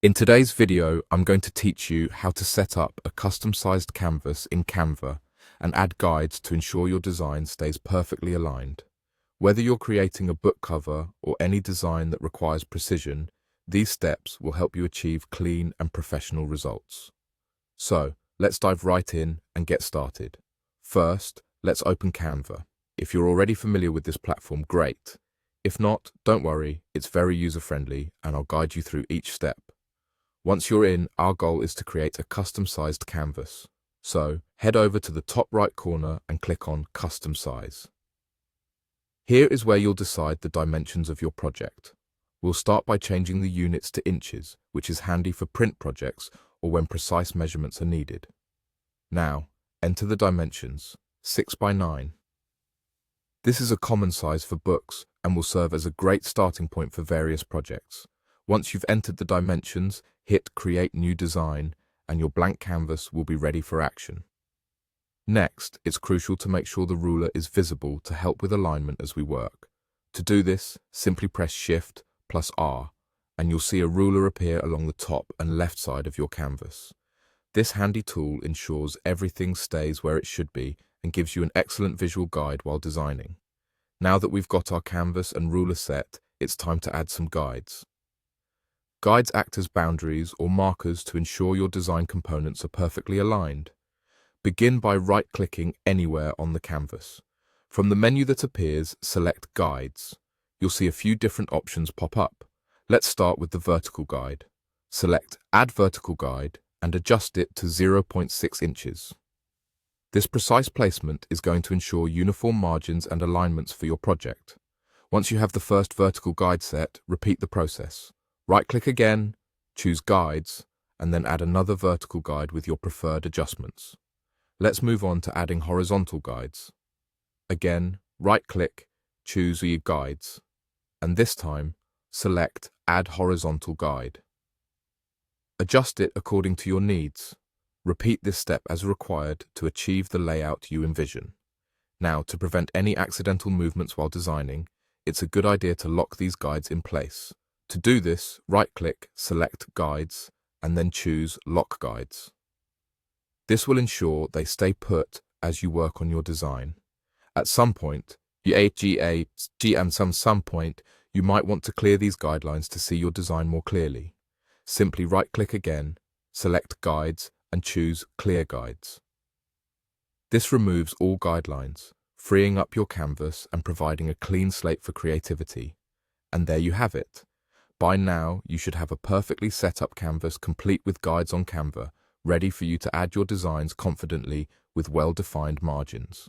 In today's video, I'm going to teach you how to set up a custom-sized canvas in Canva and add guides to ensure your design stays perfectly aligned. Whether you're creating a book cover or any design that requires precision, these steps will help you achieve clean and professional results. So, let's dive right in and get started. First, let's open Canva. If you're already familiar with this platform, great. If not, don't worry, it's very user-friendly and I'll guide you through each step. Once you're in, our goal is to create a custom-sized canvas. So, head over to the top right corner and click on Custom Size. Here is where you'll decide the dimensions of your project. We'll start by changing the units to inches, which is handy for print projects or when precise measurements are needed. Now, enter the dimensions, 6 by 9. This is a common size for books and will serve as a great starting point for various projects. Once you've entered the dimensions, hit Create New Design and your blank canvas will be ready for action. Next, it's crucial to make sure the ruler is visible to help with alignment as we work. To do this, simply press Shift plus R and you'll see a ruler appear along the top and left side of your canvas. This handy tool ensures everything stays where it should be and gives you an excellent visual guide while designing. Now that we've got our canvas and ruler set, it's time to add some guides. Guides act as boundaries or markers to ensure your design components are perfectly aligned. Begin by right-clicking anywhere on the canvas. From the menu that appears, select Guides. You'll see a few different options pop up. Let's start with the vertical guide. Select Add Vertical Guide and adjust it to 0.6 inches. This precise placement is going to ensure uniform margins and alignments for your project. Once you have the first vertical guide set, repeat the process. Right-click again, choose Guides, and then add another vertical guide with your preferred adjustments. Let's move on to adding horizontal guides. Again, right-click, choose your Guides, and this time, select Add Horizontal Guide. Adjust it according to your needs. Repeat this step as required to achieve the layout you envision. Now, to prevent any accidental movements while designing, it's a good idea to lock these guides in place. To do this, right-click, select Guides, and then choose Lock Guides. This will ensure they stay put as you work on your design. At some point, you might want to clear these guidelines to see your design more clearly. Simply right-click again, select Guides, and choose Clear Guides. This removes all guidelines, freeing up your canvas and providing a clean slate for creativity. And there you have it. By now, you should have a perfectly set up canvas complete with guides on Canva, ready for you to add your designs confidently with well-defined margins.